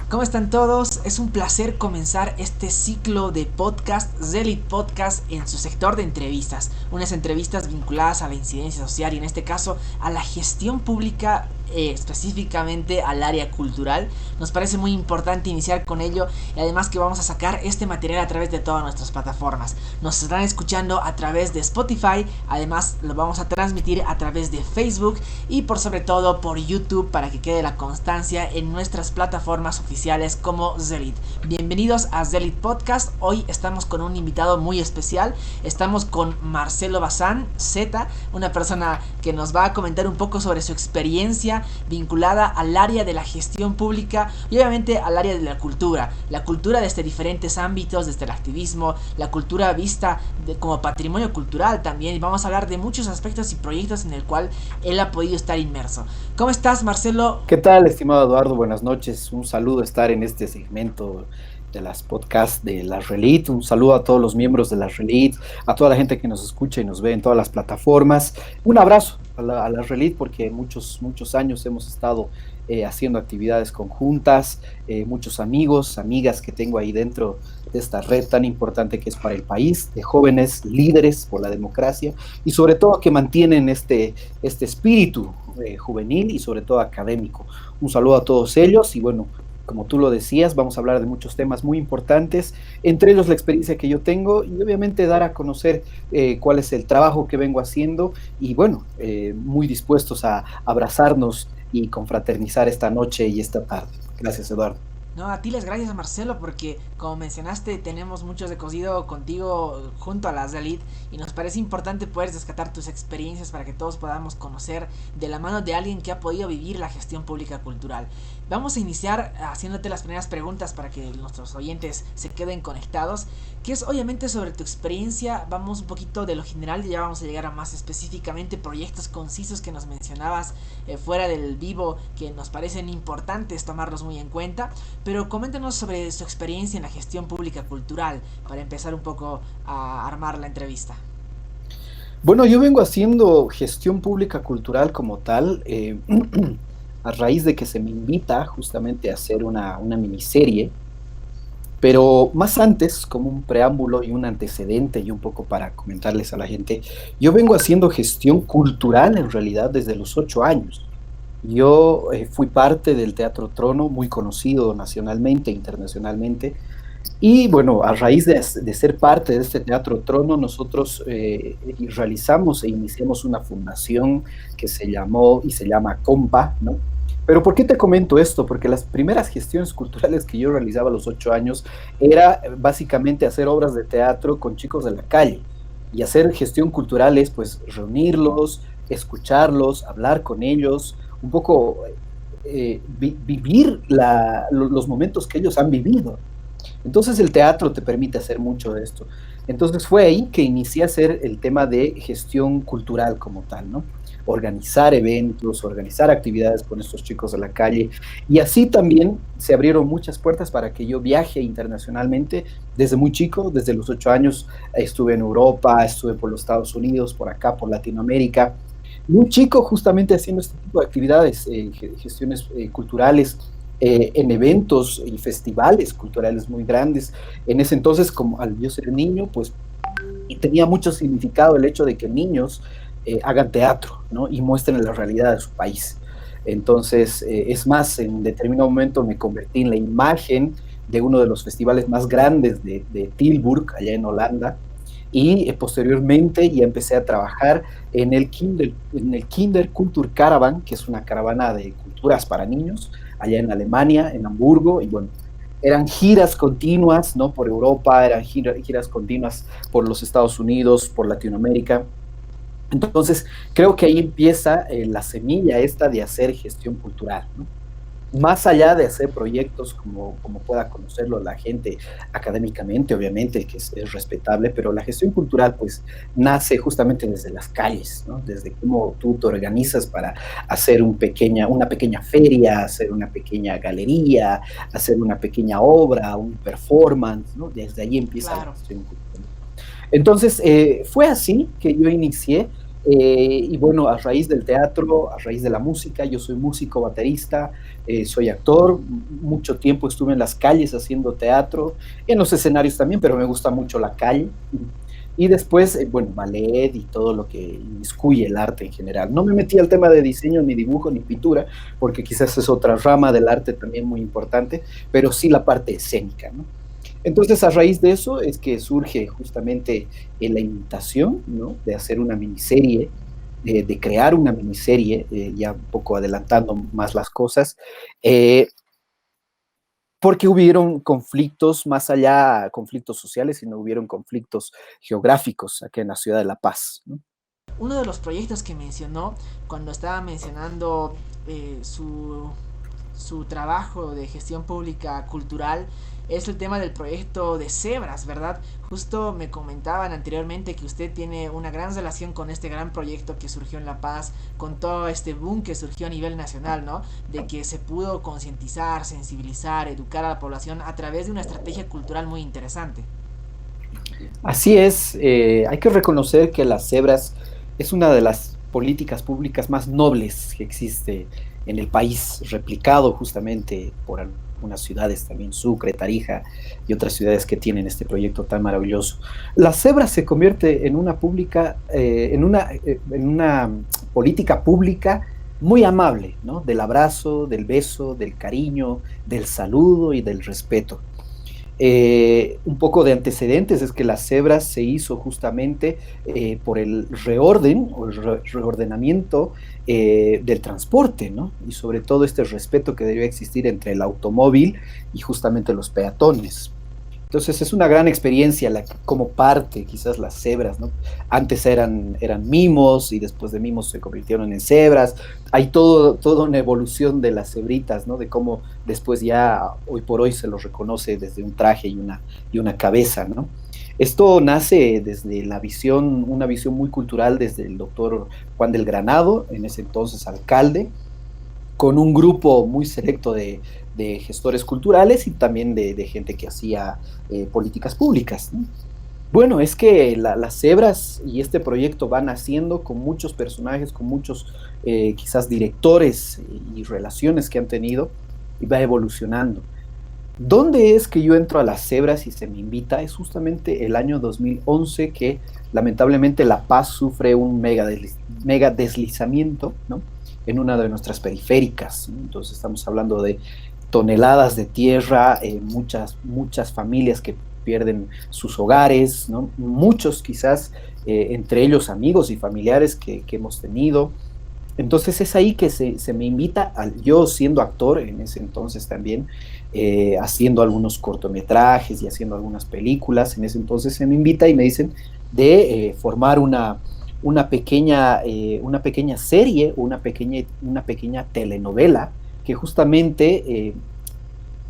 ¿Cómo están todos? Es un placer comenzar este ciclo de podcast, Zelit Podcast, en su sector de entrevistas. Unas entrevistas vinculadas a la incidencia social y en este caso a la gestión pública, específicamente al área cultural. Nos parece muy importante iniciar con ello y además que vamos a sacar este material a través de todas nuestras plataformas. Nos estarán escuchando a través de Spotify, además lo vamos a transmitir a través de Facebook y por sobre todo por YouTube para que quede la constancia en nuestras plataformas oficiales como Zelit. Bienvenidos a Zelit Podcast. Hoy estamos con un invitado muy especial. Estamos con Marcelo Bazán Z, una persona que nos va a comentar un poco sobre su experiencia vinculada al área de la gestión pública y obviamente al área de la cultura desde diferentes ámbitos, desde el activismo, la cultura vista como patrimonio cultural también, y vamos a hablar de muchos aspectos y proyectos en el cual él ha podido estar inmerso. ¿Cómo estás, Marcelo? ¿Qué tal, estimado Eduardo? Buenas noches. Un saludo estar en este segmento de las podcasts de la Relit. Un saludo a todos los miembros de la Relit, a toda la gente que nos escucha y nos ve en todas las plataformas. Un abrazo a la Relit porque muchos años hemos estado haciendo actividades conjuntas, muchos amigos, amigas que tengo ahí dentro de esta red tan importante que es para el país, de jóvenes líderes por la democracia y sobre todo que mantienen este espíritu juvenil y sobre todo académico. Un saludo a todos ellos y bueno, como tú lo decías, vamos a hablar de muchos temas muy importantes, entre ellos la experiencia que yo tengo y obviamente dar a conocer cuál es el trabajo que vengo haciendo y bueno, muy dispuestos a abrazarnos y confraternizar esta noche y esta tarde. Gracias, Eduardo. No, a ti les gracias, Marcelo, porque como mencionaste, tenemos muchos de cosido contigo junto a la Zalit y nos parece importante poder rescatar tus experiencias para que todos podamos conocer de la mano de alguien que ha podido vivir la gestión pública cultural. Vamos a iniciar haciéndote las primeras preguntas para que nuestros oyentes se queden conectados, que es obviamente sobre tu experiencia. Vamos un poquito de lo general y ya vamos a llegar a más específicamente proyectos concisos que nos mencionabas fuera del vivo, que nos parecen importantes tomarlos muy en cuenta. Pero coméntanos sobre su experiencia en la gestión pública cultural para empezar un poco a armar la entrevista. Bueno, yo vengo haciendo gestión pública cultural como tal, a raíz de que se me invita justamente a hacer una miniserie, pero más antes, como un preámbulo y un antecedente y un poco para comentarles a la gente, yo vengo haciendo gestión cultural en realidad desde los 8 años. Yo fui parte del Teatro Trono, muy conocido nacionalmente e internacionalmente, y bueno, a raíz de ser parte de este Teatro Trono, nosotros realizamos e iniciamos una fundación que se llamó y se llama Compa, ¿no? Pero ¿por qué te comento esto? Porque las primeras gestiones culturales que yo realizaba a los 8 años era básicamente hacer obras de teatro con chicos de la calle. Y hacer gestión cultural es pues reunirlos, escucharlos, hablar con ellos, un poco vivir los momentos que ellos han vivido. Entonces el teatro te permite hacer mucho de esto. Entonces fue ahí que inicié a hacer el tema de gestión cultural como tal, ¿no? Organizar eventos, organizar actividades con estos chicos de la calle. Y así también se abrieron muchas puertas para que yo viaje internacionalmente desde muy chico, desde los 8 años estuve en Europa, estuve por los Estados Unidos, por acá, por Latinoamérica. Muy chico justamente haciendo este tipo de actividades, gestiones culturales en eventos y festivales culturales muy grandes. En ese entonces, como al yo ser niño, pues y tenía mucho significado el hecho de que niños hagan teatro, ¿no? Y muestren la realidad de su país. Entonces, es más, en determinado momento me convertí en la imagen de uno de los festivales más grandes de Tilburg, allá en Holanda, y posteriormente ya empecé a trabajar en el Kinder Kultur Caravan, que es una caravana de culturas para niños, allá en Alemania, en Hamburgo, y bueno, eran giras continuas, ¿no? Por Europa, eran giras continuas por los Estados Unidos, por Latinoamérica. Entonces, creo que ahí empieza la semilla esta de hacer gestión cultural, ¿no? Más allá de hacer proyectos como pueda conocerlo la gente académicamente, obviamente, que es respetable, pero la gestión cultural pues nace justamente desde las calles, ¿no? Desde cómo tú te organizas para hacer una pequeña feria, hacer una pequeña galería, hacer una pequeña obra, un performance, ¿no? Desde ahí empieza la Claro. gestión cultural. Entonces, fue así que yo inicié Y bueno, a raíz del teatro, a raíz de la música, yo soy músico, baterista, soy actor, mucho tiempo estuve en las calles haciendo teatro, en los escenarios también, pero me gusta mucho la calle. Y después, bueno, ballet y todo lo que inmiscuye el arte en general. No me metí al tema de diseño, ni dibujo, ni pintura, porque quizás es otra rama del arte también muy importante, pero sí la parte escénica, ¿no? Entonces, a raíz de eso es que surge justamente la invitación, ¿no? De hacer una miniserie, de crear una miniserie, ya un poco adelantando más las cosas, eh, porque hubieron conflictos más allá, conflictos sociales, sino hubieron conflictos geográficos aquí en la ciudad de La Paz, ¿no? Uno de los proyectos que mencionó cuando estaba mencionando su trabajo de gestión pública cultural es el tema del proyecto de Cebras, ¿verdad? Justo me comentaban anteriormente que usted tiene una gran relación con este gran proyecto que surgió en La Paz, con todo este boom que surgió a nivel nacional, ¿no? De que se pudo concientizar, sensibilizar, educar a la población a través de una estrategia cultural muy interesante. Así es, hay que reconocer que las cebras es una de las políticas públicas más nobles que existe en el país, replicado justamente por algunas ciudades, también Sucre, Tarija y otras ciudades que tienen este proyecto tan maravilloso. Las cebras se convierte en una pública, en una política pública muy amable, ¿no? Del abrazo, del beso, del cariño, del saludo y del respeto. Un poco de antecedentes es que las cebras se hizo justamente por el reorden o el reordenamiento del transporte, ¿no? Y sobre todo este respeto que debió existir entre el automóvil y justamente los peatones. Entonces es una gran experiencia como parte, quizás las cebras, ¿no? Antes eran mimos y después de mimos se convirtieron en cebras. Hay toda una evolución de las cebritas, ¿no? De cómo después ya hoy por hoy se los reconoce desde un traje y una cabeza, ¿no? Esto nace desde una visión muy cultural desde el doctor Juan del Granado, en ese entonces alcalde, con un grupo muy selecto de gestores culturales y también de gente que hacía políticas públicas, ¿no? Bueno, es que las cebras y este proyecto van haciendo con muchos personajes, con muchos quizás directores y relaciones que han tenido y va evolucionando. ¿Dónde es que yo entro a las cebras y se me invita? Es justamente el año 2011 que lamentablemente La Paz sufre un mega deslizamiento, ¿no? En una de nuestras periféricas, ¿no? Entonces estamos hablando de toneladas de tierra, muchas familias que pierden sus hogares, ¿no? Muchos quizás, entre ellos amigos y familiares que hemos tenido. Entonces es ahí que se me invita, yo siendo actor en ese entonces también, haciendo algunos cortometrajes y haciendo algunas películas, en ese entonces se me invita y me dicen de formar una pequeña serie, una pequeña telenovela que justamente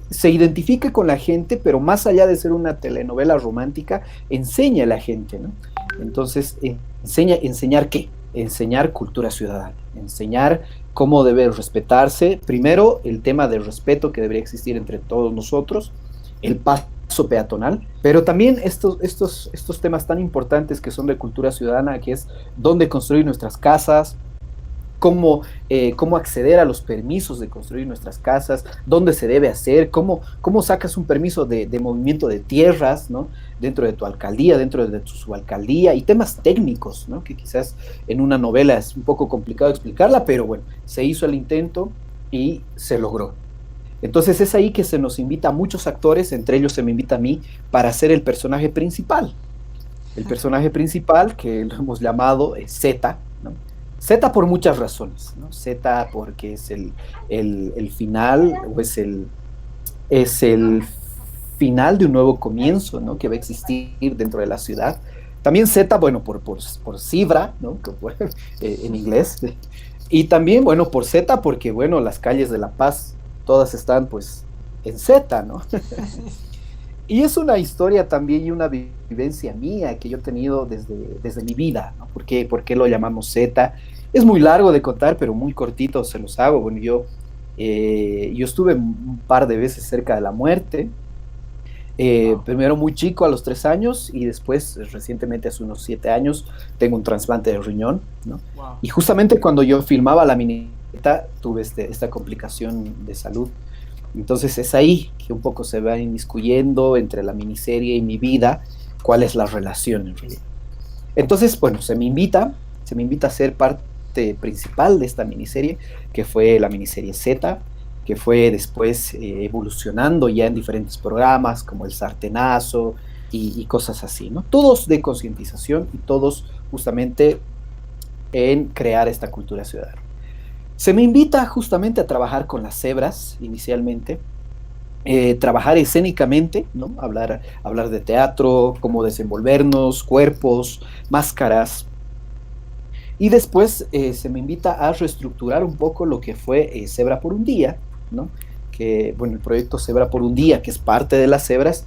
se identifique con la gente, pero más allá de ser una telenovela romántica, enseña a la gente, ¿no? Entonces, ¿enseñar qué? Enseñar cultura ciudadana, enseñar cómo debe respetarse, primero el tema del respeto que debería existir entre todos nosotros, el paso peatonal, pero también estos temas tan importantes que son de cultura ciudadana, que es dónde construir nuestras casas, cómo acceder a los permisos de construir nuestras casas, dónde se debe hacer, cómo sacas un permiso de movimiento de tierras, ¿no? Dentro de tu alcaldía, dentro de tu subalcaldía, y temas técnicos, ¿no? Que quizás en una novela es un poco complicado explicarla, pero bueno, se hizo el intento y se logró. Entonces es ahí que se nos invita a muchos actores, entre ellos se me invita a mí, para ser el personaje principal. El personaje principal, que lo hemos llamado Z, ¿no? Z por muchas razones, ¿no? Z porque es el final, o es el final de un nuevo comienzo, ¿no? Que va a existir dentro de la ciudad. También Z, bueno, por Cibra, ¿no? En inglés. Y también, bueno, por Z, porque, bueno, las calles de La Paz, todas están, pues, en Z, ¿no? Y es una historia también y una vivencia mía que yo he tenido desde mi vida, ¿no? ¿Por qué lo llamamos Z? Es muy largo de contar, pero muy cortito se los hago. Bueno, yo estuve un par de veces cerca de la muerte Wow, Primero muy chico, a los 3 años, y después, recientemente, hace unos 7 años, tengo un trasplante de riñón, ¿no? wow. Y justamente cuando yo filmaba la minita, tuve esta complicación de salud. Entonces es ahí que un poco se va inmiscuyendo entre la miniserie y mi vida, cuál es la relación en realidad. Entonces, bueno, se me invita a ser parte principal de esta miniserie, que fue la miniserie Z, que fue después evolucionando ya en diferentes programas como El Sartenazo y cosas así, ¿no? Todos de concientización y todos justamente en crear esta cultura ciudadana. Se me invita justamente a trabajar con las cebras inicialmente, trabajar escénicamente, ¿no? Hablar de teatro, cómo desenvolvernos, cuerpos, máscaras. Y después se me invita a reestructurar un poco lo que fue Cebra por un día, ¿no? Que, bueno, el proyecto Cebra por un día, que es parte de las cebras,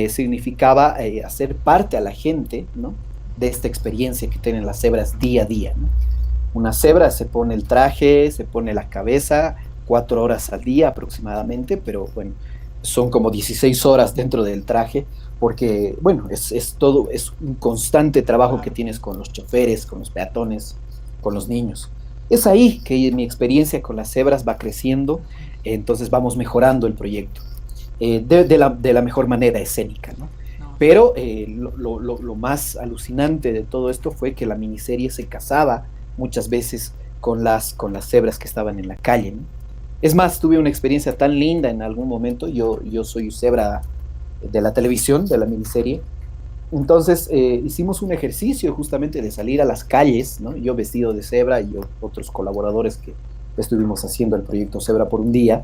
significaba hacer parte a la gente, ¿no? De esta experiencia que tienen las cebras día a día, ¿no? Una cebra se pone el traje, se pone la cabeza, 4 horas al día aproximadamente, pero bueno, son como 16 horas dentro del traje, porque bueno, es todo, es un constante trabajo que Claro. tienes con los choferes, con los peatones, con los niños. Es ahí que mi experiencia con las cebras va creciendo, entonces vamos mejorando el proyecto de la mejor manera escénica, ¿no? No, Pero lo más alucinante de todo esto fue que la miniserie se casaba muchas veces con las cebras que estaban en la calle, ¿no? Es más, tuve una experiencia tan linda en algún momento. Yo soy cebra de la televisión, de la miniserie. Entonces hicimos un ejercicio justamente de salir a las calles, ¿no? Yo vestido de cebra y otros colaboradores que estuvimos haciendo el proyecto Cebra por un día.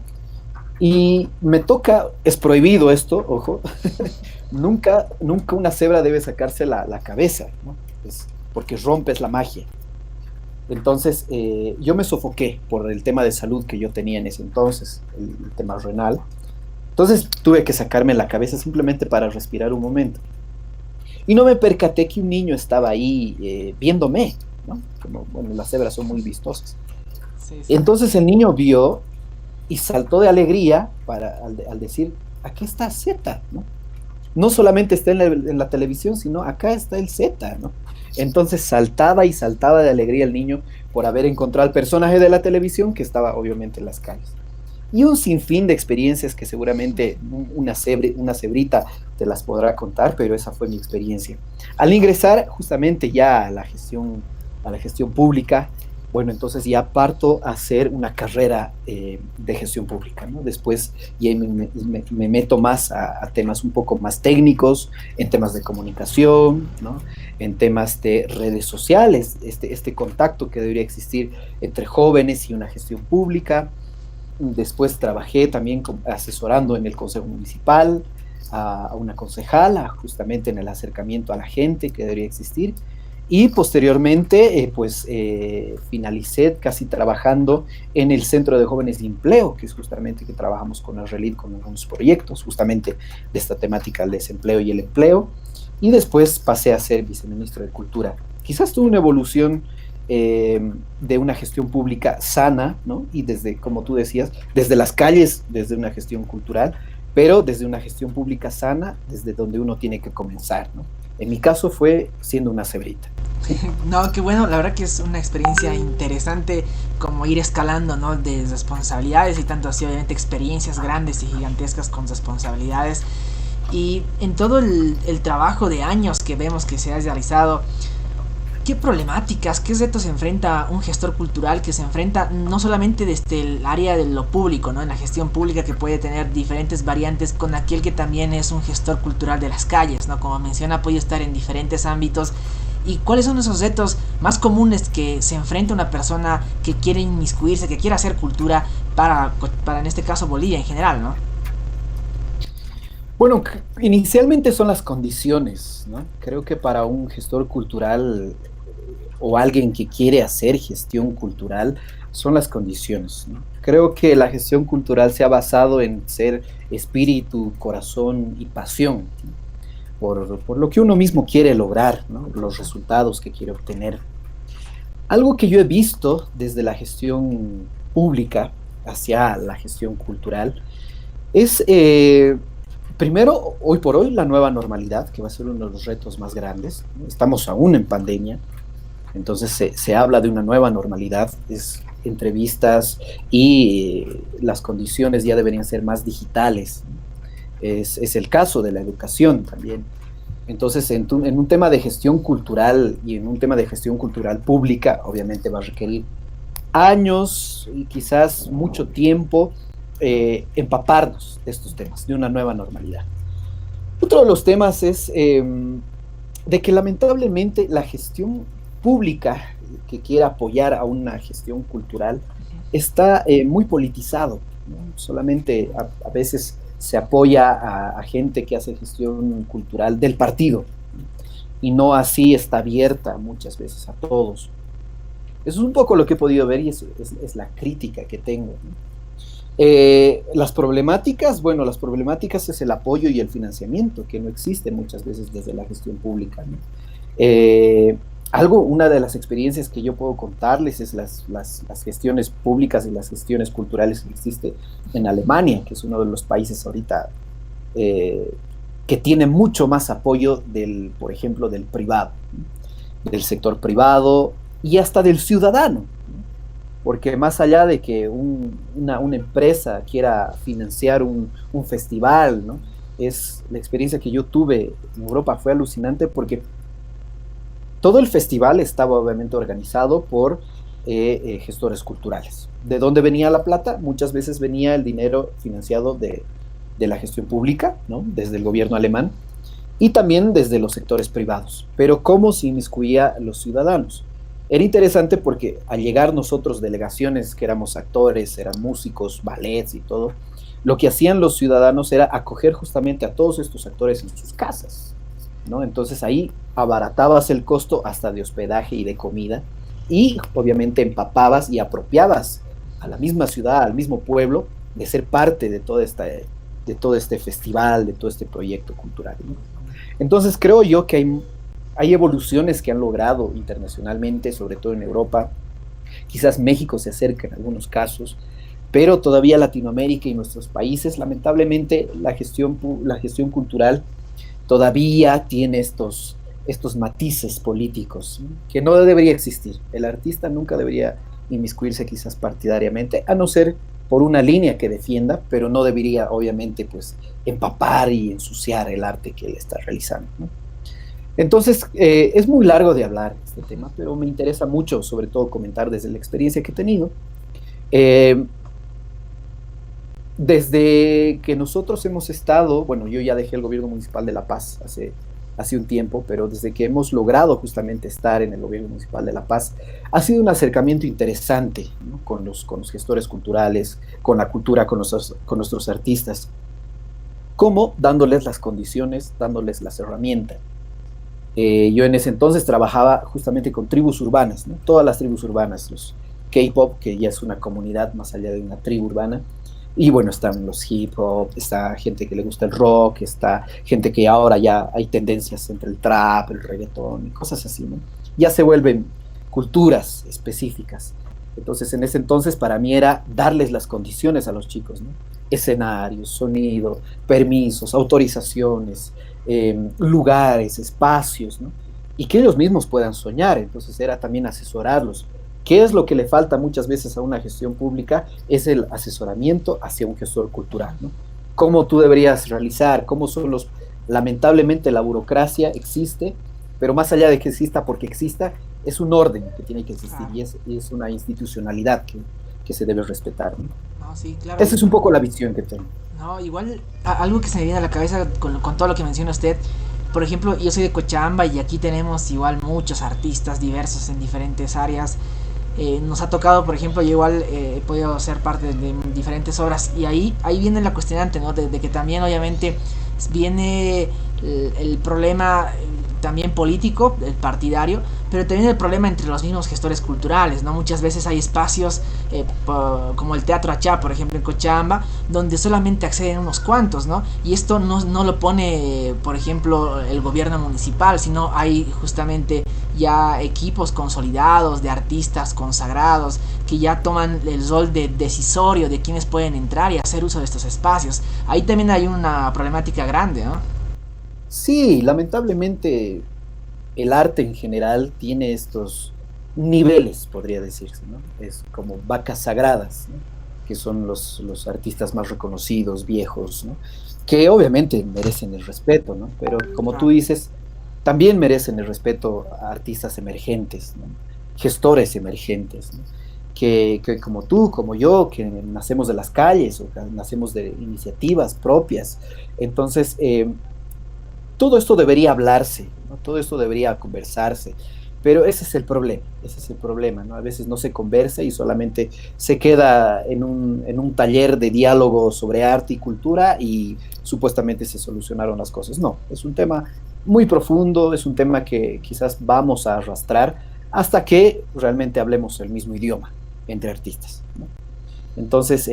Y me toca, es prohibido esto, ojo, nunca una cebra debe sacarse la cabeza, ¿no? Porque rompes la magia. Entonces, yo me sofoqué por el tema de salud que yo tenía en ese entonces, el tema renal. Entonces, tuve que sacarme la cabeza simplemente para respirar un momento. Y no me percaté que un niño estaba ahí viéndome, ¿no? Como, bueno, las cebras son muy vistosas. sí, sí. Entonces, el niño vio y saltó de alegría al decir, aquí está Z, ¿no? No solamente está en la televisión, sino acá está el Z, ¿no? Entonces saltaba y saltaba de alegría el niño por haber encontrado al personaje de la televisión que estaba obviamente en las calles. Y un sinfín de experiencias que seguramente una cebrita te las podrá contar, pero esa fue mi experiencia. Al ingresar justamente ya a la gestión pública, bueno, entonces ya parto a hacer una carrera de gestión pública, ¿no? Después ya me meto más a temas un poco más técnicos, en temas de comunicación, ¿no? En temas de redes sociales, este contacto que debería existir entre jóvenes y una gestión pública. Después trabajé también asesorando en el Consejo Municipal a una concejala, justamente en el acercamiento a la gente que debería existir. Y posteriormente, finalicé casi trabajando en el Centro de Jóvenes de Empleo, que es justamente que trabajamos con Arrelit con algunos proyectos, justamente de esta temática del desempleo y el empleo. Y después pasé a ser viceministro de Cultura. Quizás tuve una evolución de una gestión pública sana, ¿no? Y desde, como tú decías, desde las calles, desde una gestión cultural, pero desde una gestión pública sana, desde donde uno tiene que comenzar, ¿no? En mi caso fue siendo una cebrita. No, qué bueno, la verdad que es una experiencia interesante como ir escalando, ¿no? De responsabilidades y tanto así, obviamente, experiencias grandes y gigantescas con responsabilidades. Y en todo el trabajo de años que vemos que se ha realizado, ¿qué problemáticas, qué retos se enfrenta un gestor cultural que se enfrenta no solamente desde el área de lo público, ¿no? En la gestión pública que puede tener diferentes variantes con aquel que también es un gestor cultural de las calles, ¿no? Como menciona, puede estar en diferentes ámbitos. ¿Y cuáles son esos retos más comunes que se enfrenta una persona que quiere inmiscuirse, que quiere hacer cultura para en este caso Bolivia en general, ¿no? Bueno, inicialmente son las condiciones, ¿no? Creo que para un gestor cultural o alguien que quiere hacer gestión cultural son las condiciones, ¿no? Creo que la gestión cultural se ha basado en ser espíritu, corazón y pasión, ¿no? Por lo que uno mismo quiere lograr, ¿no? Los resultados que quiere obtener. Algo que yo he visto desde la gestión pública hacia la gestión cultural es Primero, hoy por hoy, la nueva normalidad, que va a ser uno de los retos más grandes. ¿No? Estamos aún en pandemia, entonces se habla de una nueva normalidad, es entrevistas y las condiciones ya deberían ser más digitales. Es el caso de la educación también. Entonces, en un tema de gestión cultural y en un tema de gestión cultural pública, obviamente va a requerir años y quizás mucho tiempo empaparnos de estos temas, de una nueva normalidad. Otro de los temas es de que lamentablemente la gestión pública que quiera apoyar a una gestión cultural está muy politizado, ¿no? Solamente a veces se apoya a gente que hace gestión cultural del partido y no así está abierta muchas veces a todos. Eso es un poco lo que he podido ver y es la crítica que tengo, ¿no? Las problemáticas, bueno, las problemáticas es el apoyo y el financiamiento, que no existe muchas veces desde la gestión pública, ¿no? Eh, una de las experiencias que yo puedo contarles es las gestiones públicas y las gestiones culturales que existe en Alemania, que es uno de los países ahorita eh, que tiene mucho más apoyo del, por ejemplo, del privado, ¿no? Del sector privado y hasta del ciudadano, ¿no? Porque más allá de que una empresa quiera financiar un festival, ¿no? Es la experiencia que yo tuve en Europa fue alucinante porque todo el festival estaba obviamente organizado por gestores culturales. ¿De dónde venía la plata? Muchas veces venía el dinero financiado de la gestión pública, ¿no? Desde el gobierno alemán y también desde los sectores privados. Pero ¿cómo se inmiscuía los ciudadanos? Era interesante porque al llegar nosotros, delegaciones que éramos actores, eran músicos, ballets y todo, lo que hacían los ciudadanos era acoger justamente a todos estos actores en sus casas, ¿no? Entonces ahí abaratabas el costo hasta de hospedaje y de comida y obviamente empapabas y apropiabas a la misma ciudad, al mismo pueblo, de ser parte de todo este festival, de todo este proyecto cultural, ¿no? Entonces creo yo que hay evoluciones que han logrado internacionalmente, sobre todo en Europa. Quizás México se acerca en algunos casos, pero todavía Latinoamérica y nuestros países, lamentablemente, la gestión cultural todavía tiene estos matices políticos, ¿no? Que no debería existir. El artista nunca debería inmiscuirse quizás partidariamente, a no ser por una línea que defienda, pero no debería, obviamente, pues, empapar y ensuciar el arte que él está realizando, ¿no? Entonces, es muy largo de hablar este tema, pero me interesa mucho, sobre todo, comentar desde la experiencia que he tenido. Eh, Desde que nosotros hemos estado, bueno, yo ya dejé el gobierno municipal de La Paz hace un tiempo, pero desde que hemos logrado justamente estar en el gobierno municipal de La Paz, ha sido un acercamiento interesante, ¿no? Con los gestores culturales, con la cultura, con nuestros artistas, como dándoles las condiciones, dándoles las herramientas. Yo en ese entonces trabajaba justamente con tribus urbanas, ¿no? Todas las tribus urbanas, los K-pop, que ya es una comunidad más allá de una tribu urbana, y bueno, están los hip hop, está gente que le gusta el rock, está gente que ahora ya hay tendencias entre el trap, el reggaetón y cosas así, ¿no? Ya se vuelven culturas específicas. Entonces, en ese entonces para mí era darles las condiciones a los chicos, ¿no? Escenarios, sonido, permisos, autorizaciones, lugares, espacios, ¿no? Y que ellos mismos puedan soñar. Entonces era también asesorarlos. ¿Qué es lo que le falta muchas veces a una gestión pública? Es el asesoramiento hacia un gestor cultural, ¿no? Cómo tú deberías realizar, cómo son los... Lamentablemente la burocracia existe, pero más allá de que exista porque exista, es un orden que tiene que existir y es una institucionalidad que se debe respetar, ¿no? No, sí, claro. Esa es un poco la visión que tengo. No, igual algo que se me viene a la cabeza con todo lo que menciona usted. Por ejemplo, yo soy de Cochabamba y aquí tenemos igual muchos artistas diversos en diferentes áreas. Nos ha tocado, por ejemplo, yo igual he podido ser parte de diferentes obras y ahí viene la cuestionante, ¿no? De que también obviamente viene el problema también político, el partidario, pero también el problema entre los mismos gestores culturales, ¿no? Muchas veces hay espacios como el Teatro Achá, por ejemplo, en Cochabamba, donde solamente acceden unos cuantos, ¿no? Y esto no lo pone, por ejemplo, el gobierno municipal, sino hay justamente ya equipos consolidados de artistas consagrados que ya toman el rol de decisorio de quienes pueden entrar y hacer uso de estos espacios. Ahí también hay una problemática grande, ¿no? Sí, lamentablemente el arte en general tiene estos niveles, podría decirse, ¿no? Es como vacas sagradas, ¿no? Que son los artistas más reconocidos, viejos, ¿no? Que obviamente merecen el respeto, ¿no? Pero como tú Claro. dices, también merecen el respeto a artistas emergentes, ¿no? Gestores emergentes, ¿no? Que como tú, como yo, que nacemos de las calles o que nacemos de iniciativas propias. Entonces, todo esto debería hablarse, ¿no? Todo esto debería conversarse, pero ese es el problema, ¿no? A veces no se conversa y solamente se queda en un taller de diálogo sobre arte y cultura y supuestamente se solucionaron las cosas. No, es un tema muy profundo, es un tema que quizás vamos a arrastrar hasta que realmente hablemos el mismo idioma entre artistas, ¿no? Entonces,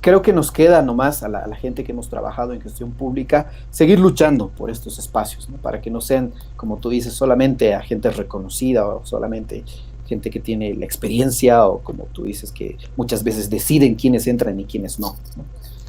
creo que nos queda nomás a la gente que hemos trabajado en gestión pública seguir luchando por estos espacios, ¿no? Para que no sean, como tú dices, solamente a gente reconocida o solamente gente que tiene la experiencia o como tú dices, que muchas veces deciden quiénes entran y quiénes no, ¿no?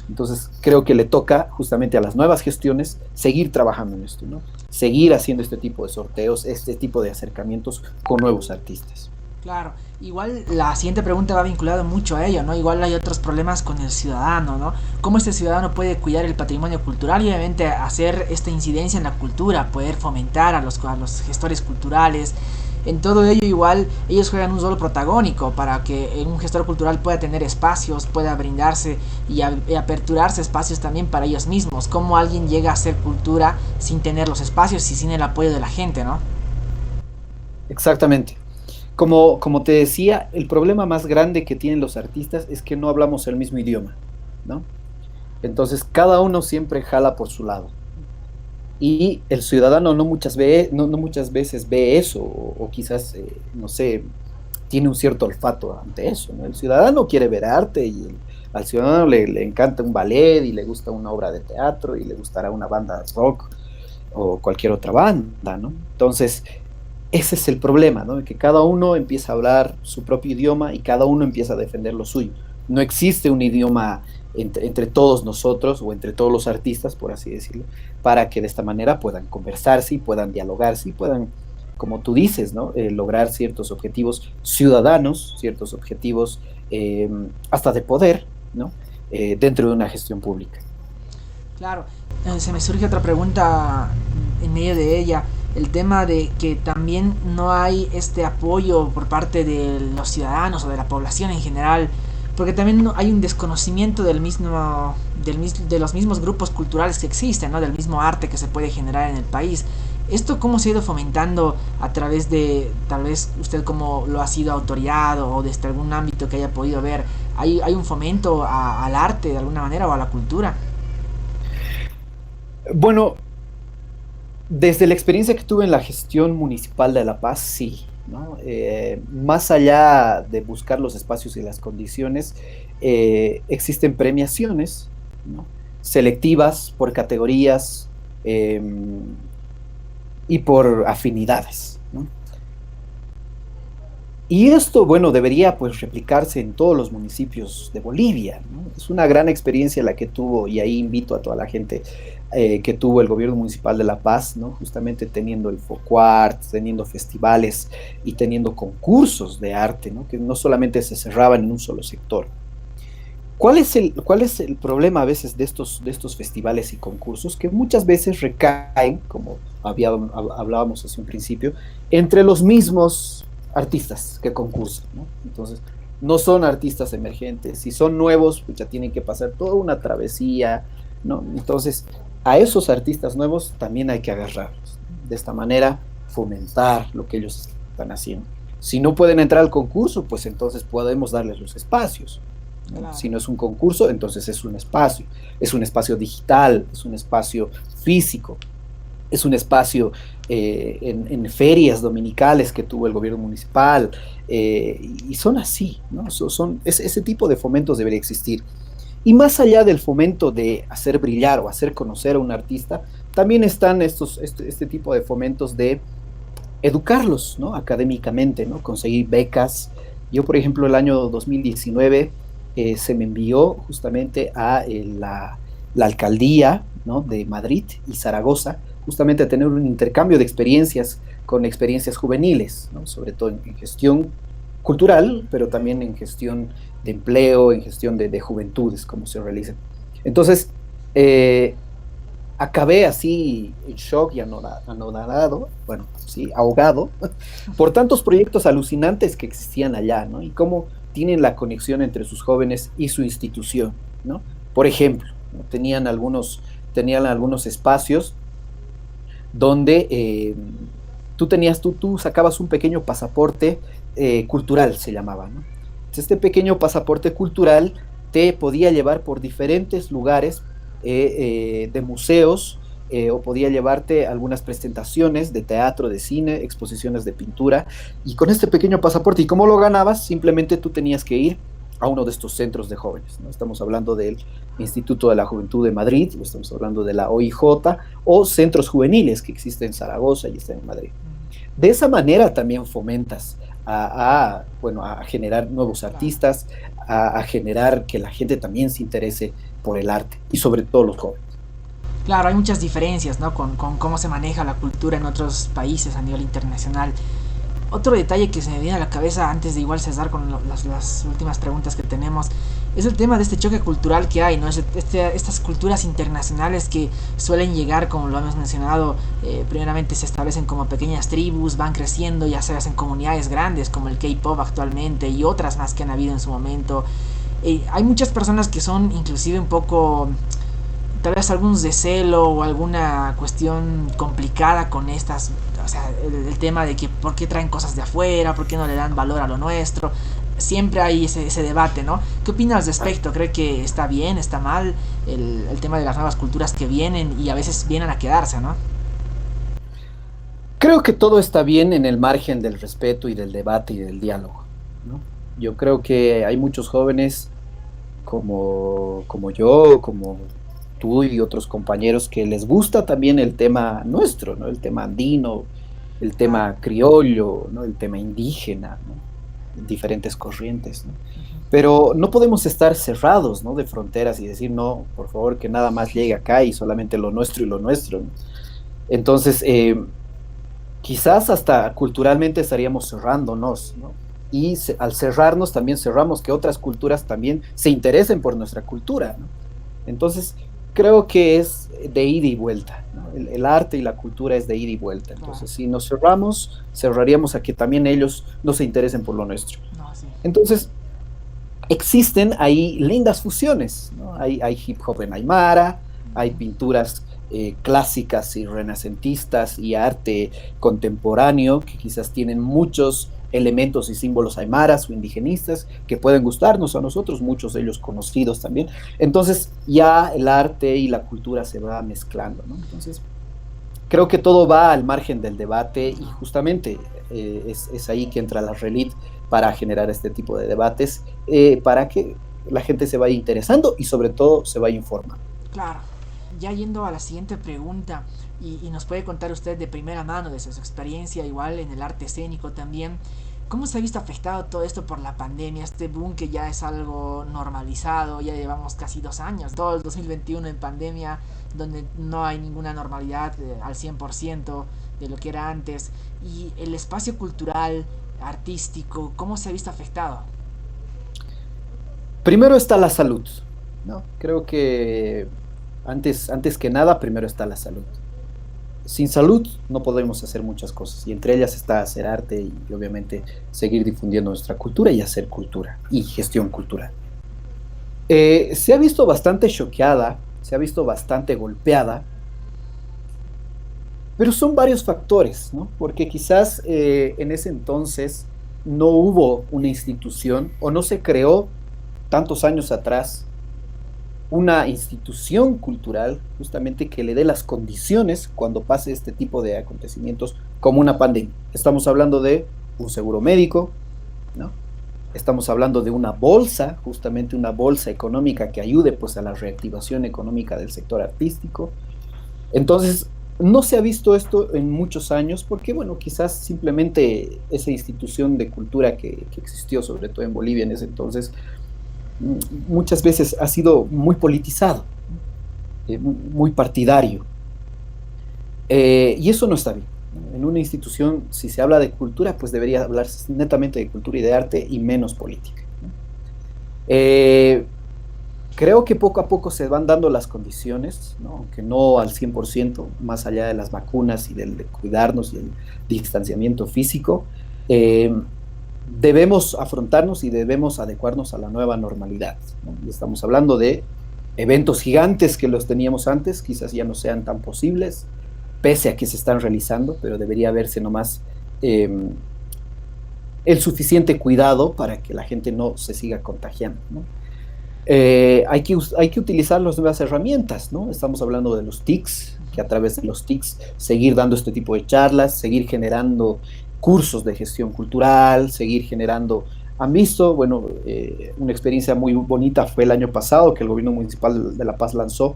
Entonces, creo que le toca justamente a las nuevas gestiones seguir trabajando en esto, ¿no? Seguir haciendo este tipo de sorteos, este tipo de acercamientos con nuevos artistas. Claro, igual la siguiente pregunta va vinculada mucho a ello, ¿no? Igual hay otros problemas con el ciudadano, ¿no? ¿Cómo este ciudadano puede cuidar el patrimonio cultural y obviamente hacer esta incidencia en la cultura, poder fomentar a los gestores culturales? En todo ello igual ellos juegan un rol protagónico para que un gestor cultural pueda tener espacios, pueda brindarse y aperturarse espacios también para ellos mismos. ¿Cómo alguien llega a hacer cultura sin tener los espacios y sin el apoyo de la gente, ¿no? Exactamente. Como te decía, el problema más grande que tienen los artistas es que no hablamos el mismo idioma, ¿no? Entonces, cada uno siempre jala por su lado. Y el ciudadano no muchas veces ve eso, o quizás, no sé, tiene un cierto olfato ante eso, ¿no? El ciudadano quiere ver arte y al ciudadano le encanta un ballet y le gusta una obra de teatro y le gustará una banda de rock o cualquier otra banda, ¿no? Entonces, ese es el problema, ¿no? Que cada uno empieza a hablar su propio idioma y cada uno empieza a defender lo suyo. No existe un idioma entre todos nosotros o entre todos los artistas, por así decirlo, para que de esta manera puedan conversarse y puedan dialogarse y puedan, como tú dices, ¿no? Lograr ciertos objetivos ciudadanos, ciertos objetivos hasta de poder, ¿no? Dentro de una gestión pública. Claro, se me surge otra pregunta en medio de ella. El tema de que también no hay este apoyo por parte de los ciudadanos o de la población en general, porque también hay un desconocimiento de los mismos grupos culturales que existen, ¿no? Del mismo arte que se puede generar en el país. ¿Esto cómo se ha ido fomentando a través de, tal vez usted cómo lo ha sido autoridad o desde algún ámbito que haya podido ver? ¿Hay un fomento al arte de alguna manera o a la cultura? Bueno, desde la experiencia que tuve en la gestión municipal de La Paz, sí, ¿no? Más allá de buscar los espacios y las condiciones, existen premiaciones, ¿no? Selectivas por categorías eh, y por afinidades, ¿no? Y esto, bueno, debería pues replicarse en todos los municipios de Bolivia, ¿no? Es una gran experiencia la que tuvo, y ahí invito a toda la gente que tuvo el gobierno municipal de La Paz, ¿no? Justamente teniendo el FOCUART, teniendo festivales y teniendo concursos de arte, ¿no? Que no solamente se cerraban en un solo sector. Cuál es el problema a veces de estos festivales y concursos? Que muchas veces recaen, como hablábamos hace un principio, entre los mismos artistas que concursan, ¿no? Entonces, no son artistas emergentes, si son nuevos, pues ya tienen que pasar toda una travesía, ¿no? Entonces, a esos artistas nuevos también hay que agarrarlos, ¿no? De esta manera, fomentar lo que ellos están haciendo. Si no pueden entrar al concurso, pues entonces podemos darles los espacios, ¿no? Claro. Si no es un concurso, entonces es un espacio digital, es un espacio físico, es un espacio en ferias dominicales que tuvo el gobierno municipal, y son así, ¿no? Ese tipo de fomentos debería existir. Y más allá del fomento de hacer brillar o hacer conocer a un artista, también están este tipo de fomentos de educarlos, ¿no? Académicamente, ¿no? Conseguir becas. Yo, por ejemplo, el año 2019 se me envió justamente a la alcaldía, ¿no? De Madrid y Zaragoza, justamente a tener un intercambio de experiencias con experiencias juveniles, ¿no? Sobre todo en gestión cultural, pero también en gestión de empleo, en gestión de juventudes, como se realiza. Entonces, eh, acabé así en shock y anonadado, bueno, sí, ahogado, por tantos proyectos alucinantes que existían allá, ¿no? Y cómo tienen la conexión entre sus jóvenes y su institución, ¿no? Por ejemplo, ¿no? Tenían algunos espacios donde tú sacabas un pequeño pasaporte cultural, se llamaba, ¿no? Entonces, este pequeño pasaporte cultural te podía llevar por diferentes lugares de museos, o podía llevarte a algunas presentaciones de teatro, de cine, exposiciones de pintura, y con este pequeño pasaporte, ¿y cómo lo ganabas? Simplemente tú tenías que ir a uno de estos centros de jóvenes, ¿no? Estamos hablando del Instituto de la Juventud de Madrid, estamos hablando de la OIJ, o centros juveniles que existen en Zaragoza y están en Madrid. De esa manera también fomentas bueno, a generar nuevos artistas, a generar que la gente también se interese por el arte, y sobre todo los jóvenes. Claro, hay muchas diferencias, ¿no? Con cómo se maneja la cultura en otros países a nivel internacional. Otro detalle que se me viene a la cabeza antes de igual cesar con las últimas preguntas que tenemos es el tema de este choque cultural que hay, ¿no? Estas culturas internacionales que suelen llegar, como lo hemos mencionado, primeramente se establecen como pequeñas tribus, van creciendo, ya se hacen comunidades grandes como el K-pop actualmente y otras más que han habido en su momento. Hay muchas personas que son inclusive un poco, tal vez algún recelo o alguna cuestión complicada con estas, o sea, el tema de que por qué traen cosas de afuera, por qué no le dan valor a lo nuestro. Siempre hay ese debate, ¿no? ¿Qué opinas al respecto? ¿Cree que está bien, está mal el tema de las nuevas culturas que vienen y a veces vienen a quedarse, ¿no? Creo que todo está bien en el margen del respeto y del debate y del diálogo, ¿no? Yo creo que hay muchos jóvenes como yo, como tú y otros compañeros que les gusta también el tema nuestro, ¿no? El tema andino, el Claro. tema criollo, ¿no? El tema indígena, ¿no? Diferentes corrientes, ¿no? Ujú. Pero no podemos estar cerrados, ¿no? De fronteras y decir, no, por favor, que nada más llegue acá y solamente lo nuestro y lo nuestro, ¿no? Entonces, quizás hasta culturalmente estaríamos cerrándonos, ¿no? Y al cerrarnos también cerramos que otras culturas también se interesen por nuestra cultura, ¿no? Entonces, creo que es de ida y vuelta, ¿no? El arte y la cultura es de ida y vuelta. Claro. Entonces, si nos cerramos, cerraríamos a que también ellos no se interesen por lo nuestro. No, sí. Entonces, existen ahí lindas fusiones, ¿no? Hay hip hop en Aymara, hay Ujú. pinturas clásicas y renacentistas y arte contemporáneo que quizás tienen muchos elementos y símbolos aymaras o indigenistas que pueden gustarnos a nosotros, muchos de ellos conocidos también. Entonces ya el arte y la cultura se va mezclando, ¿no? Entonces creo que todo va al margen del debate y justamente es ahí que entra la Relit para generar este tipo de debates, para que la gente se vaya interesando y sobre todo se vaya informando. Claro. Ya yendo a la siguiente pregunta, y nos puede contar usted de primera mano de su experiencia, igual en el arte escénico también, ¿cómo se ha visto afectado todo esto por la pandemia? Este boom que ya es algo normalizado, ya llevamos casi 2 años, todo el 2021 en pandemia, donde no hay ninguna normalidad al 100% de lo que era antes, y el espacio cultural, artístico, ¿cómo se ha visto afectado? Primero está la salud, ¿no? Creo que antes que nada, primero está la salud. Sin salud no podemos hacer muchas cosas y entre ellas está hacer arte y obviamente seguir difundiendo nuestra cultura y hacer cultura y gestión cultural. Se ha visto bastante choqueada, se ha visto bastante golpeada, pero son varios factores, ¿no? Porque quizás en ese entonces no hubo una institución o no se creó tantos años atrás una institución cultural justamente que le dé las condiciones cuando pase este tipo de acontecimientos como una pandemia. Estamos hablando de un seguro médico, ¿no? Estamos hablando de una bolsa, justamente una bolsa económica que ayude pues a la reactivación económica del sector artístico. Entonces, No se ha visto esto en muchos años porque, bueno, quizás simplemente esa institución de cultura que existió, sobre todo en Bolivia en ese entonces, muchas veces ha sido muy politizado, muy partidario. Y eso no está bien. En una institución, si se habla de cultura, pues debería hablarse netamente de cultura y de arte y menos política. Eh, Creo que poco a poco se van dando las condiciones, ¿no? Aunque no al 100%, más allá de las vacunas y del de cuidarnos y el distanciamiento físico, eh, debemos afrontarnos y debemos adecuarnos a la nueva normalidad, ¿no? Y estamos hablando de eventos gigantes que los teníamos antes, quizás ya no sean tan posibles, pese a que se están realizando, pero debería verse nomás eh, el suficiente cuidado para que la gente no se siga contagiando, ¿no? Hay que utilizar las nuevas herramientas, ¿no? Estamos hablando de los TICs, que a través de los TICs seguir dando este tipo de charlas, seguir generando cursos de gestión cultural, seguir generando... Han visto, bueno, una experiencia muy bonita fue el año pasado que el gobierno municipal de La Paz lanzó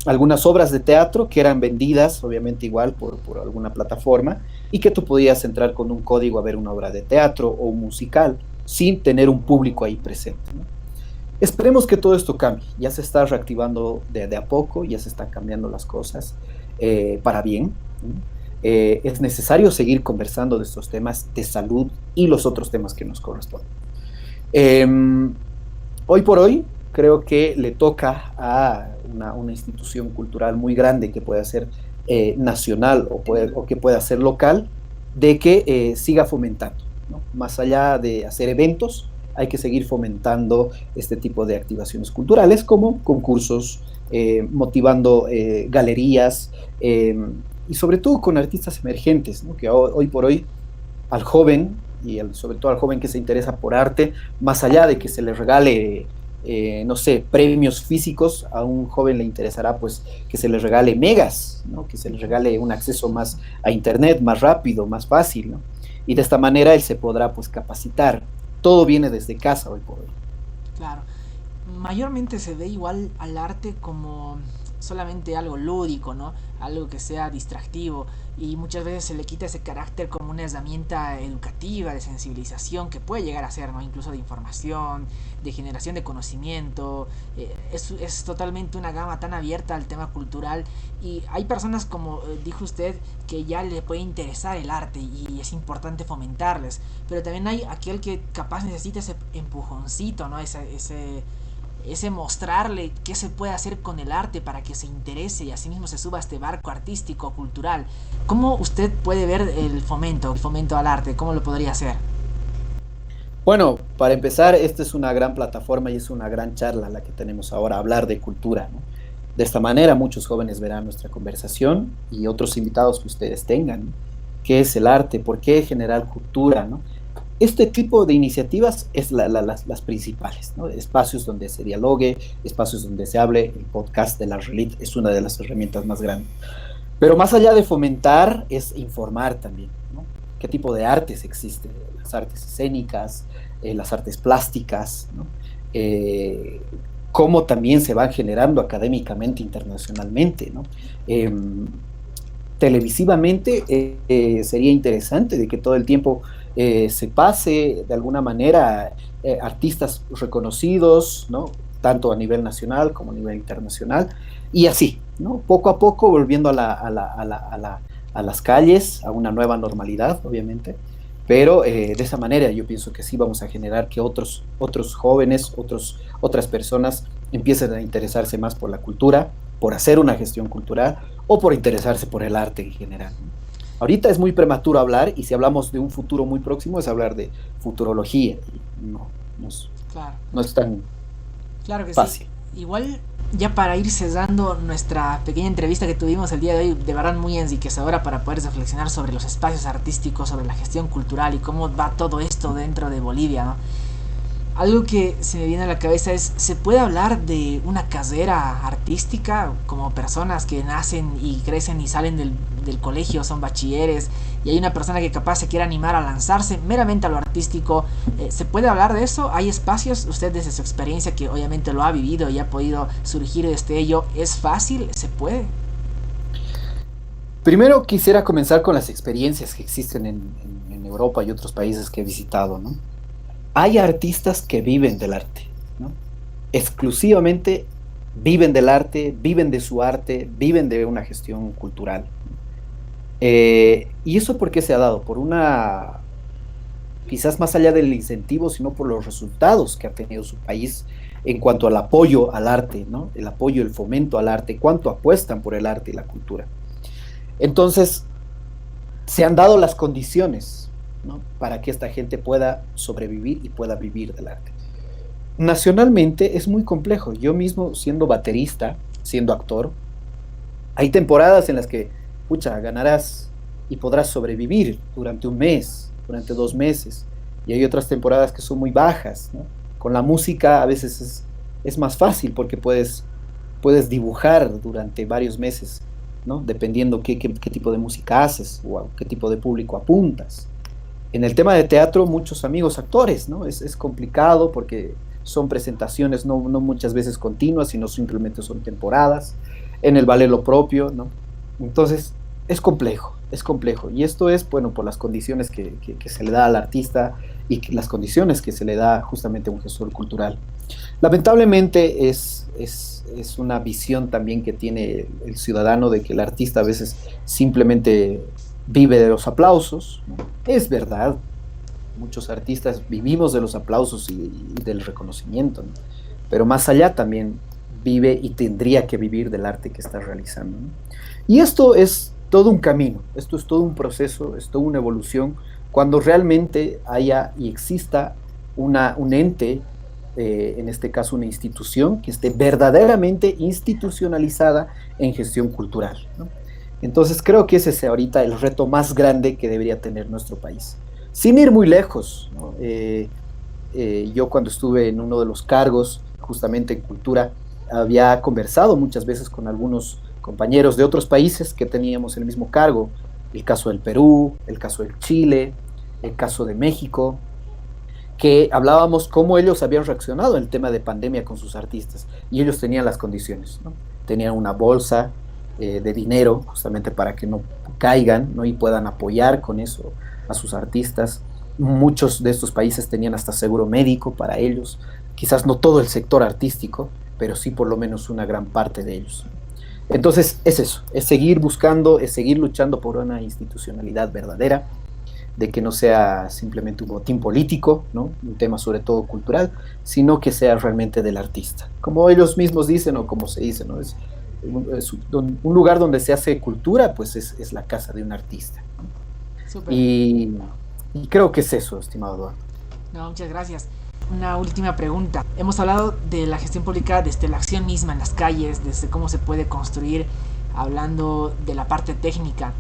algunas obras de teatro que eran vendidas, obviamente igual, por alguna plataforma, y que tú podías entrar con un código a ver una obra de teatro o un musical sin tener un público ahí presente, ¿no? Esperemos que todo esto cambie. Ya se está reactivando de a poco, ya se están cambiando las cosas para bien, ¿no? Es necesario seguir conversando de estos temas de salud y los otros temas que nos corresponden. Eh, Hoy por hoy, creo que le toca a una institución cultural muy grande que pueda ser nacional o que pueda ser local, de que siga fomentando, ¿no? Más allá de hacer eventos, hay que seguir fomentando este tipo de activaciones culturales como concursos, motivando galerías y sobre todo con artistas emergentes, ¿no? Que hoy por hoy al joven y sobre todo al joven que se interesa por arte, más allá de que se le regale, no sé, premios físicos, a un joven le interesará pues que se le regale megas, ¿no? Que se le regale un acceso más a internet, más rápido, más fácil, ¿no? Y de esta manera él se podrá pues capacitar. Todo viene desde casa hoy por hoy. Claro. Mayormente se ve igual al arte como solamente algo lúdico, ¿no? Algo que sea distractivo y muchas veces se le quita ese carácter como una herramienta educativa, de sensibilización que puede llegar a ser, ¿no? Incluso de información, de generación de conocimiento. Es totalmente una gama tan abierta al tema cultural y hay personas, como dijo usted, que ya le puede interesar el arte y es importante fomentarles, pero también hay aquel que capaz necesita ese empujoncito, ¿no? Ese mostrarle qué se puede hacer con el arte para que se interese y así mismo se suba a este barco artístico, cultural. ¿Cómo usted puede ver el fomento al arte? ¿Cómo lo podría hacer? Bueno, para empezar, esta es una gran plataforma y es una gran charla la que tenemos ahora, hablar de cultura, ¿no? De esta manera muchos jóvenes verán nuestra conversación y otros invitados que ustedes tengan, ¿no? ¿Qué es el arte? ¿Por qué generar cultura, ¿no? Este tipo de iniciativas es las principales, ¿no? Espacios donde se dialogue, espacios donde se hable. El podcast de la Relit es una de las herramientas más grandes. Pero más allá de fomentar, es informar también, ¿no? ¿Qué tipo de artes existen? Las artes escénicas, las artes plásticas, ¿no? Eh, Cómo también se van generando académicamente, internacionalmente, ¿no? Eh, Televisivamente sería interesante de que todo el tiempo se pase de alguna manera artistas reconocidos, ¿no? Tanto a nivel nacional como a nivel internacional, y así, ¿no? Poco a poco volviendo a las calles, a una nueva normalidad, obviamente, pero de esa manera yo pienso que sí vamos a generar que otros jóvenes, otras personas empiecen a interesarse más por la cultura, por hacer una gestión cultural o por interesarse por el arte en general. Ahorita es muy prematuro hablar y si hablamos de un futuro muy próximo es hablar de futurología. No, no, es, Claro. no es tan Claro que sí. fácil. Igual, ya para ir cerrando nuestra pequeña entrevista que tuvimos el día de hoy, de verdad muy enriquecedora para poder reflexionar sobre los espacios artísticos, sobre la gestión cultural y cómo va todo esto dentro de Bolivia, ¿no? Algo que se me viene a la cabeza es, ¿se puede hablar de una carrera artística como personas que nacen y crecen y salen del colegio, son bachilleres, y hay una persona que capaz se quiere animar a lanzarse meramente a lo artístico? ¿Se puede hablar de eso? ¿Hay espacios? Usted desde su experiencia, que obviamente lo ha vivido y ha podido surgir desde ello, ¿es fácil? ¿Se puede? Primero quisiera comenzar con las experiencias que existen en Europa y otros países que he visitado, ¿no? Hay artistas que viven del arte, ¿no? Exclusivamente viven del arte, viven de su arte, viven de una gestión cultural. ¿Y eso por qué se ha dado? Por una, quizás más allá del incentivo, sino por los resultados que ha tenido su país en cuanto al apoyo al arte, ¿no? El apoyo, el fomento al arte, cuánto apuestan por el arte y la cultura. Entonces, se han dado las condiciones, ¿no? Para que esta gente pueda sobrevivir y pueda vivir del arte. Nacionalmente es muy complejo. Yo mismo, siendo baterista, siendo actor, hay temporadas en las que, pucha, ganarás y podrás sobrevivir durante un mes, durante 2 meses. Y hay otras temporadas que son muy bajas, ¿no? Con la música a veces es más fácil porque puedes dibujar durante varios meses, ¿no? Dependiendo qué tipo de música haces o a qué tipo de público apuntas. En el tema de teatro, muchos amigos actores, ¿no? Es complicado porque son presentaciones no muchas veces continuas, sino simplemente son temporadas. En el ballet lo propio, ¿no? Entonces, es complejo, es complejo. Y esto es, bueno, por las condiciones que se le da al artista y las condiciones que se le da justamente a un gestor cultural. Lamentablemente es una visión también que tiene el ciudadano de que el artista a veces simplemente vive de los aplausos, ¿no? Es verdad, muchos artistas vivimos de los aplausos y del reconocimiento, ¿no? Pero más allá también vive y tendría que vivir del arte que está realizando, ¿no? Y esto es todo un camino, esto es todo un proceso, es toda una evolución, cuando realmente haya y exista un ente, en este caso una institución, que esté verdaderamente institucionalizada en gestión cultural, ¿no? Entonces creo que ese es ahorita el reto más grande que debería tener nuestro país. Sin ir muy lejos, ¿no? Yo cuando estuve en uno de los cargos, justamente en cultura, había conversado muchas veces con algunos compañeros de otros países que teníamos el mismo cargo, el caso del Perú, el caso del Chile, el caso de México, que hablábamos cómo ellos habían reaccionado en el tema de pandemia con sus artistas, y ellos tenían las condiciones, ¿no? Tenían una bolsa de dinero justamente para que no caigan, ¿no? Y puedan apoyar con eso a sus artistas. Muchos de estos países tenían hasta seguro médico para ellos, quizás no todo el sector artístico, pero sí por lo menos una gran parte de ellos. Entonces es eso, es seguir buscando, es seguir luchando por una institucionalidad verdadera, de que no sea simplemente un botín político, ¿no? Un tema sobre todo cultural, sino que sea realmente del artista. Como ellos mismos dicen o como se dice, ¿no? Un lugar donde se hace cultura, pues es la casa de un artista. Súper. Y creo que es eso, estimado Eduardo. No, muchas gracias. Una última pregunta. Hemos hablado de la gestión pública desde la acción misma en las calles, desde cómo se puede construir, hablando de la parte técnica.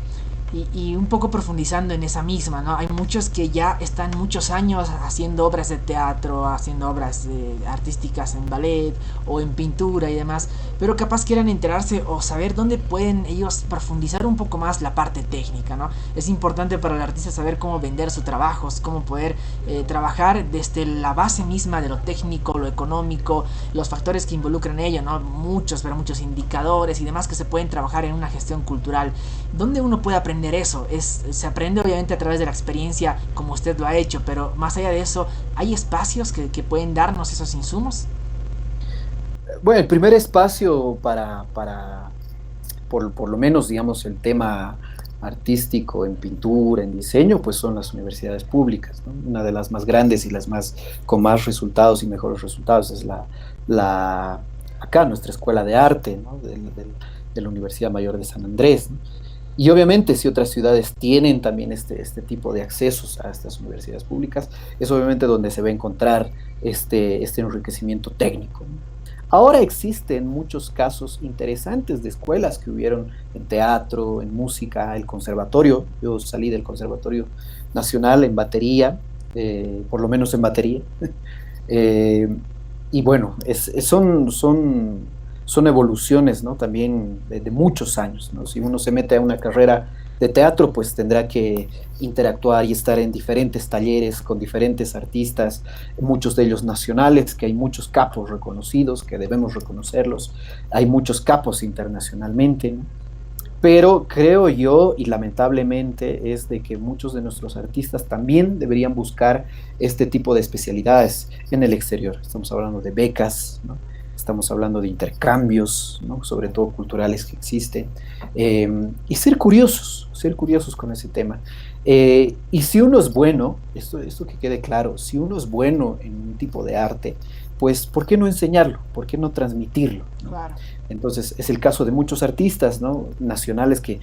Y un poco profundizando en esa misma, ¿no? Hay muchos que ya están muchos años haciendo obras de teatro, haciendo obras artísticas en ballet o en pintura y demás, pero capaz quieran enterarse o saber dónde pueden ellos profundizar un poco más la parte técnica, ¿no? Es importante para el artista saber cómo vender sus trabajos, cómo poder trabajar desde la base misma de lo técnico, lo económico, los factores que involucran ello, ¿no? Pero muchos indicadores y demás que se pueden trabajar en una gestión cultural. ¿Dónde uno puede aprender eso? Se aprende obviamente a través de la experiencia como usted lo ha hecho, pero más allá de eso, ¿hay espacios que pueden darnos esos insumos? Bueno, el primer espacio por lo menos, digamos, el tema artístico en pintura, en diseño, pues son las universidades públicas, ¿no? Una de las más grandes y las más con más resultados y mejores resultados es acá nuestra escuela de arte, ¿no? De la Universidad Mayor de San Andrés, ¿no? Y obviamente si otras ciudades tienen también este tipo de accesos a estas universidades públicas, es obviamente donde se va a encontrar este enriquecimiento técnico, ¿no? Ahora existen muchos casos interesantes de escuelas que hubieron en teatro, en música, el conservatorio. Yo salí del Conservatorio Nacional en batería, por lo menos en batería. Eh, y bueno, son evoluciones, ¿no? También de muchos años, ¿no? Si uno se mete a una carrera de teatro, pues tendrá que interactuar y estar en diferentes talleres con diferentes artistas, muchos de ellos nacionales, que hay muchos capos reconocidos, que debemos reconocerlos, hay muchos capos internacionalmente, ¿no? pero creo yo, y lamentablemente, es de que muchos de nuestros artistas también deberían buscar este tipo de especialidades en el exterior. Estamos hablando de becas, ¿no? Estamos hablando de intercambios, ¿no? Sobre todo culturales que existen, y ser curiosos con ese tema. Y si uno es bueno, esto que quede claro, si uno es bueno en un tipo de arte, pues ¿por qué no enseñarlo? ¿Por qué no transmitirlo? ¿No? Claro. Entonces, es el caso de muchos artistas, ¿no? Nacionales que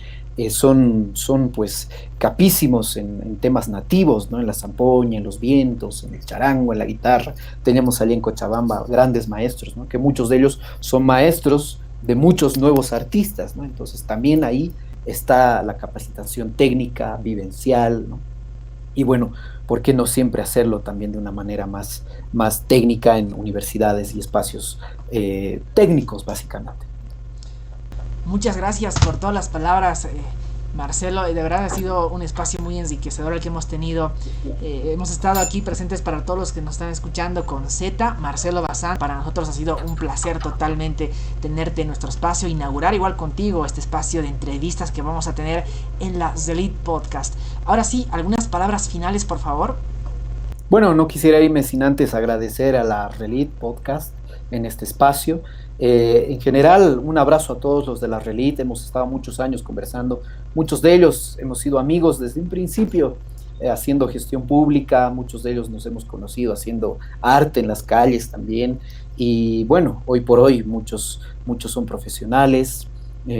son pues capísimos en temas nativos, ¿no? En la zampoña, en los vientos, en el charango, en la guitarra. Tenemos allí en Cochabamba grandes maestros, ¿no? Que muchos de ellos son maestros de muchos nuevos artistas, ¿no? Entonces, también ahí está la capacitación técnica, vivencial, ¿no? Y bueno, ¿por qué no siempre hacerlo también de una manera más técnica en universidades y espacios técnicos, básicamente? Muchas gracias por todas las palabras, Marcelo. De verdad ha sido un espacio muy enriquecedor el que hemos tenido. Hemos estado aquí presentes para todos los que nos están escuchando con Z, Marcelo Bazán. Para nosotros ha sido un placer totalmente tenerte en nuestro espacio, inaugurar igual contigo este espacio de entrevistas que vamos a tener en la Zelit Podcast. Ahora sí, algunas palabras finales, por favor. Bueno, no quisiera irme sin antes agradecer a la Relit Podcast en este espacio. En general, un abrazo a todos los de la Relit. Hemos estado muchos años conversando. Muchos de ellos hemos sido amigos desde un principio, haciendo gestión pública. Muchos de ellos nos hemos conocido haciendo arte en las calles también. Y bueno, hoy por hoy muchos son profesionales.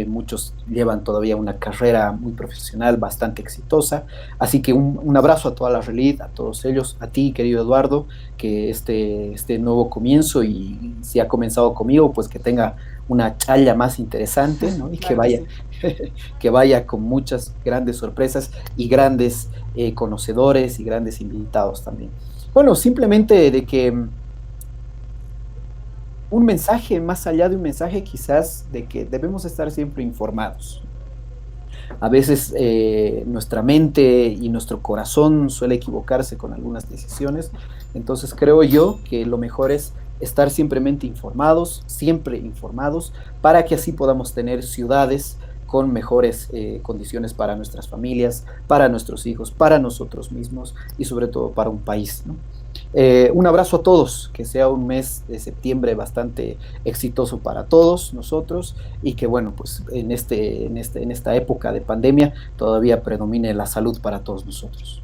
Muchos llevan todavía una carrera muy profesional, bastante exitosa. Así que un abrazo a toda la Relit, a todos ellos, a ti, querido Eduardo, que este nuevo comienzo, y si ha comenzado conmigo, pues que tenga una challa más interesante, ¿no? Y que Claro que vaya, sí. que vaya con muchas grandes sorpresas y grandes conocedores y grandes invitados también. Bueno, simplemente de que un mensaje, más allá de un mensaje quizás, de que debemos estar siempre informados. A veces nuestra mente y nuestro corazón suele equivocarse con algunas decisiones, entonces creo yo que lo mejor es estar siempre informados, para que así podamos tener ciudades con mejores condiciones para nuestras familias, para nuestros hijos, para nosotros mismos y sobre todo para un país, ¿no? Un abrazo a todos, que sea un mes de septiembre bastante exitoso para todos nosotros, y que bueno, pues en esta época de pandemia todavía predomine la salud para todos nosotros.